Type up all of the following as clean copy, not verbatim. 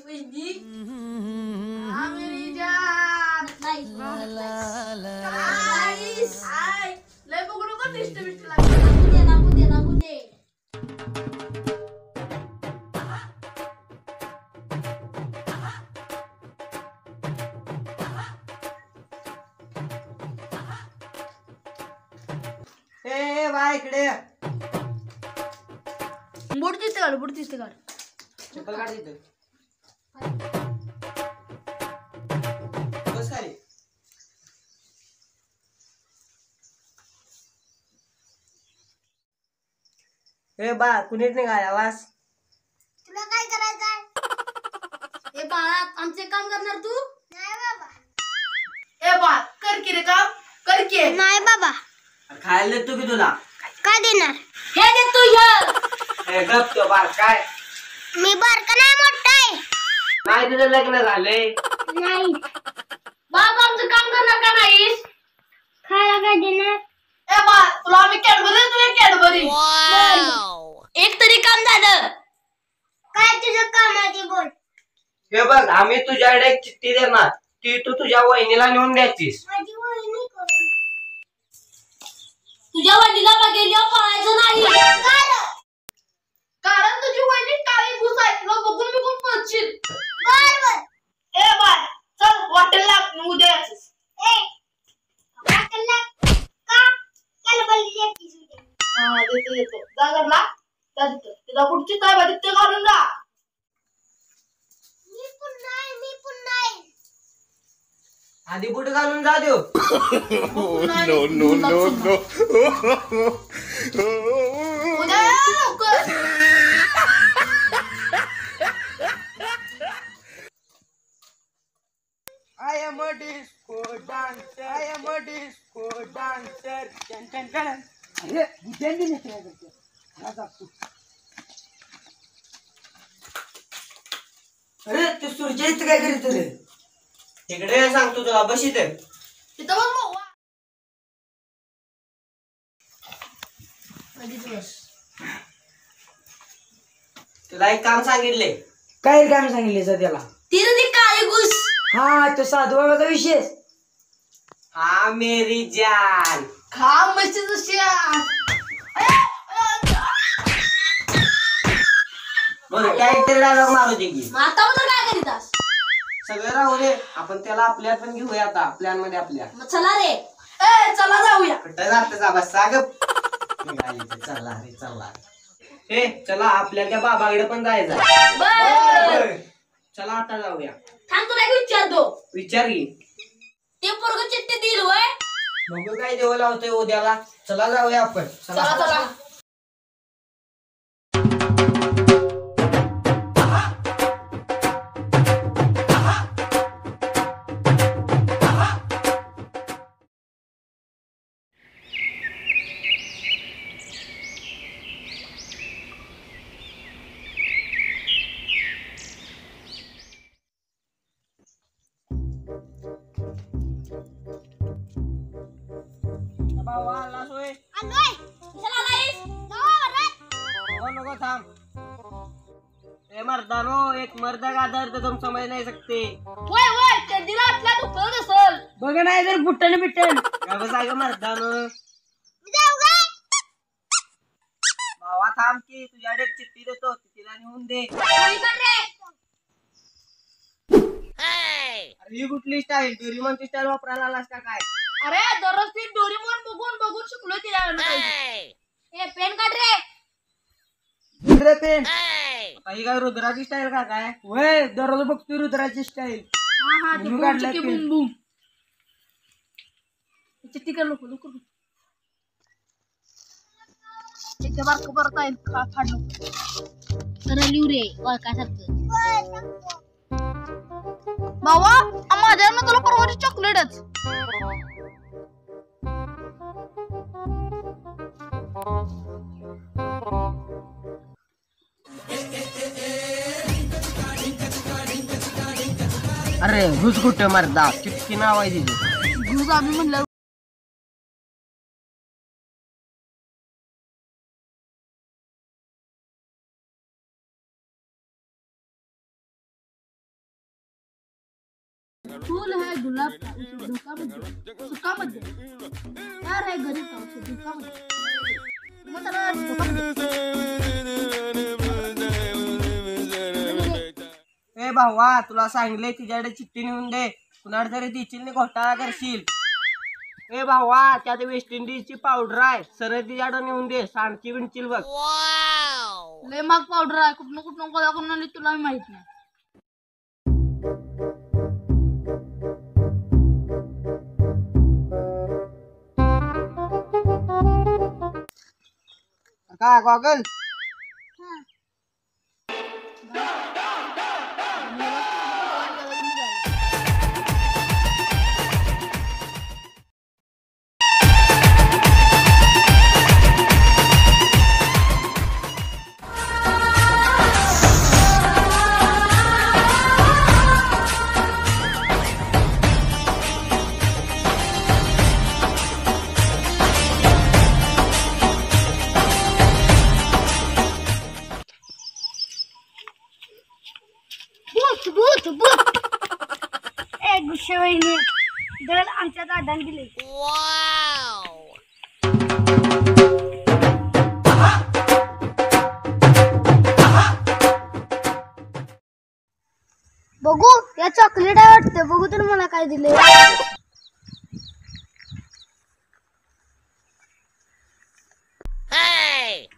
वहिनी मेरी जान लय बघू नको टेस्ट बिस्ट लागते लागू दे ए बाय इकडे बुट दिसते काढ चप्पल काढ तिथं बस खाली ए बा कुणीच निघाला आवाज तुला काय करायचंय ए बाळा आमचे काम करणार तू नाही बाबा ए बा कर की रे काम कर की नाही बाबा खायला देतो की तुला काय देणार हे दे तू ए गप तो बार काय मी बारका नाही मोठा आहे नाही तुझं लग्न झालंय नाही बाबा आमचं काम करणार का नाहीस खायला काय देणार ए बा तुला आम्ही कॅडबरी तुला कॅडबरी एक तरी काम झालं काय तुझं कामाची बोल हे बघ आम्ही तुझ्याकडे एक चिठ्ठी देणार ती तू तुझ्या वहिनीला नेऊन द्यायचीस माझी वहिनी कोण तुझ्या वहिनीला बघितल्यावर पळायचं नाही कारण तुझी वहिनी काळी घुस आहे तुला बघून बघून पळशील बर ए बाय चल हॉटेलला उद्या यायचंस ए हॉटेलला का चल बोलली यायचीस उद्या हा देतो जा घरला जा तिथं पुढची काय बाजी ते घालून जा मी पुन्हा आधी बुट घालून जा देऊ no. उद्या लवकर I am a disco dancer. I am a disco dancer. Chan chan chan. अरे बुद्यांनी नाही करते. अरे तू सूर्य इथं काय करीत रे? इकडे सांगतो तुला बस इथे. तिथं बघ मग कधीच बस तुला एक काम सांगितले. काय काम सांगितले सर त्याला ती काळी घुस हा तो साधूबाबाचा विशेष हा मेरी जान खा मस्तीचं शेण बरं कॅरेक्टर डायलॉग मारू दे की आता मग काय करीतास सगळं राहू दे आपण त्याला आपल्या पण घेऊया आता प्लॅन मध्ये आपल्या मग चला रे ए चला जाऊया कुठं जात जा बस साग चला रे चला हे चला आपल्या त्या बाबाकडे पण जायचं बर चला आता जाऊया थांब तुला एक विचारतो विचार घे ते पोरग चिठ्ठी दिल वय मग काय देव लावतोय उद्याला चला जाऊया आपण चला चला बाबा आला सोय आलोय चला आलायस जाऊ रे नको थांब ए मर्दानो एक मर्द का दर्द तुम समझ नहीं सकते होय होय चड्डीला आतला दुखत असेल बघ नाही तर बुट्टन बिट्टन बस आहे मर्दानो जाऊ काय बाबा थांब की तुझ्याकडे एक चिठ्ठी देतो तिला नेऊन दे होय कर रे अरे ही कुठली स्टाईल डोरीमॉनची स्टाईल वापरायला आलास का काय अरे दररोज ती डोरीमोन बघून शिकलोय तिला ए पेन काढ रे रे पेन काही काय रुद्राची स्टाईल का काय वय दररोज बघतोय रुद्राची स्टाईल हा हा म्हणून काढलाय पेन. बूम बूम चिठ्ठी कर लोक लवकर एकदा बारक परत आहे फाडलो तर लिव रे ओळखासारखं बाबा माझ्यानं तुला परवाची चॉकलेटच अरे घुस कुठे मर्दा चिठ्ठी नाव आहे तिथे घुस आम्ही म्हणलं फूल है गुलाब का उसे धोखा मत दे, सुखा मत दे, प्यार है गरीब का उसे धोखा मत दे, मग त्याला धोखा मत दे. ए भावा तुला सांगितलंय तिच्याकडे चिठ्ठी नेऊन दे, कुणाला तरी देशील नाही घोटाळा करशील. ए भावा त्यात वेस्ट इंडिजची पावडर आहे, सरळ तिच्याकडे नेऊन दे, सांडची बिनचील बघ. लय महाग पावडर आहे, कुठनं कुठनं गोळा करून आणली तुला माहित नाही. का गॉगल भूत भूत ए गुस्से वहिनी दर आमच्या दादाने दिले. बघू या चॉकलेट आहे वाटतं, बघू तर मला काय दिले.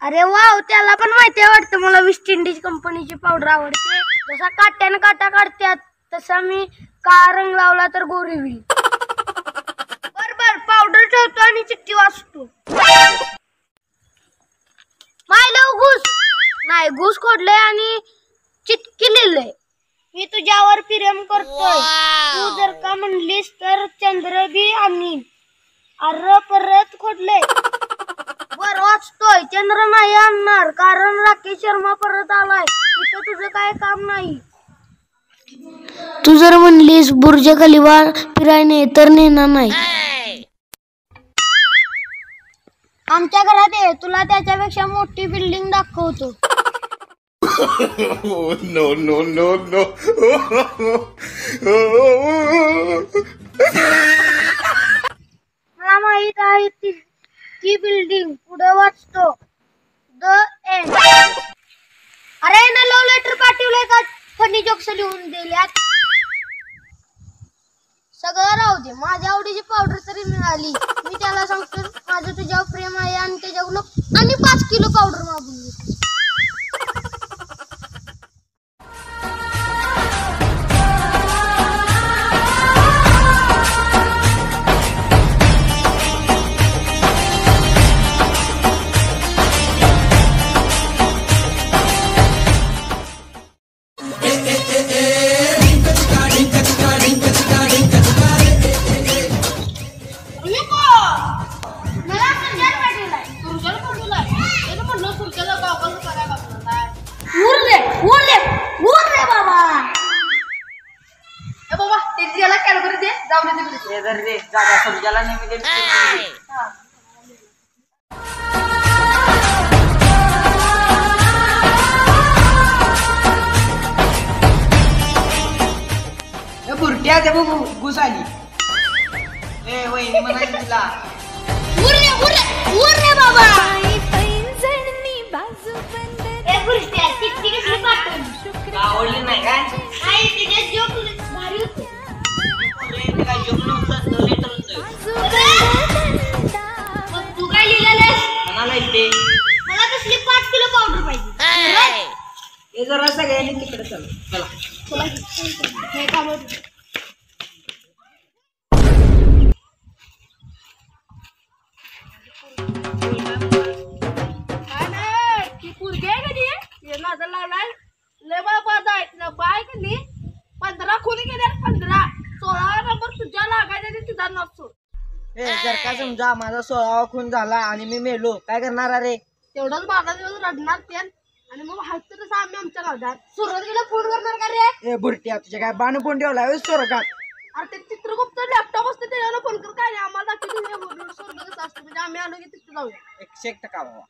अरे वाव, त्याला पण माहिती आहे वाटतं मला वेस्ट इंडिज कंपनीची पावडर आवडते. जसा काट्यानं काटा काढतात तसा मी काळा रंग लावला तर गोरी होईल. बर बर पावडर ठेवतो आणि चिठ्ठी वाचतो. मायला घुस नाही, घुस खोडलंय आणि चिटकी लिहिलंय. मी तुझ्यावर प्रेम करतोय, तू जर का म्हणलीस तर चंद्र बी आणीन. अरे परत खोडलंय. वर वाचतोय, चंद्र नाही आणणार कारण राकेश शर्मा परत आलाय, इथं तुझं काय काम नाही. तू जर म्हणलीस बुर्ज खलिफा फिरायने तर नेणार नाही. आमच्या घरात ये, तुला त्याच्यापेक्षा मोठी बिल्डिंग दाखवतो. No, no, no, no. मला माहित आहे ती बिल्डिंग. पुढे वाचतो द एंड. अरे ना लव्ह लेटर पाठवलंय का फनी जोक्स लिहून दिल्यात. सगळं राहू दे, माझ्या आवडीची पावडर तरी मिळाली. मी त्याला सांगतो माझं तुझ्यावर प्रेम आहे आणि त्याच्याकडून आणि 5 किलो पावडर मागून घेतो. जागा समजायला नेहमी बुरट्या ते बघू घुस आली. ए वहिनी म्हणाली तिला बाबा. आवडली नाही काय काय जोक नव्हतं लेटर तू काय लिहिलेलं म्हणाला ते मला कसली 5 किलो पावडर पाहिजे. हे जरा सगळ्यांनी तिकडे चला हे काम होतं. काय नाही ती पोरगी आहे कधी हे नादा लावलाय. लय बाबा ऐकलं बाय कधी 15 खोली गेल्या. 15 16 नंबर तुझ्या लागायचा आणि तुझा नसतो. ए जर का समजा माझा 16वा खून झाला आणि मी मेलो काय करणार? अरे तेवढंच 12 दिवस रडणार ते आणि मग हात तसं आम्ही आमच्या गावात सुरुवातीला फोन करणार का रे? ए बुरट्या तुझ्या काय बाण फोन ठेवला स्वर्गात? अरे ते चित्रगुप्त लॅपटॉप असते त्याला फोन कर. काय नाही आम्हाला स्वर्ग कसं असतं म्हणजे आम्ही आलो की तिथे जाऊया. 100% बाबा.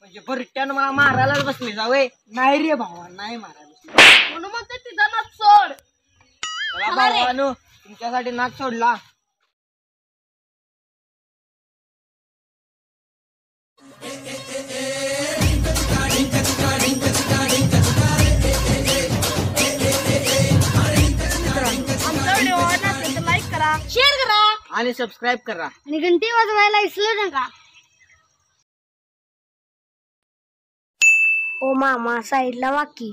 म्हणजे बुरट्यानं मला मारायलाच बसली जावे. नाही रे भावा नाही मारायला बसली म्हणून म्हणते तिथं ना सोड. चला भावानो तिच्यासाठी नाक सोडला. आमचा व्हिडिओ आवडला असेल तर लाईक करा, शेअर करा आणि सबस्क्राईब करा. आणि घंटी वाजवायला विसरू नका. ओ मामा साईडला वाकी.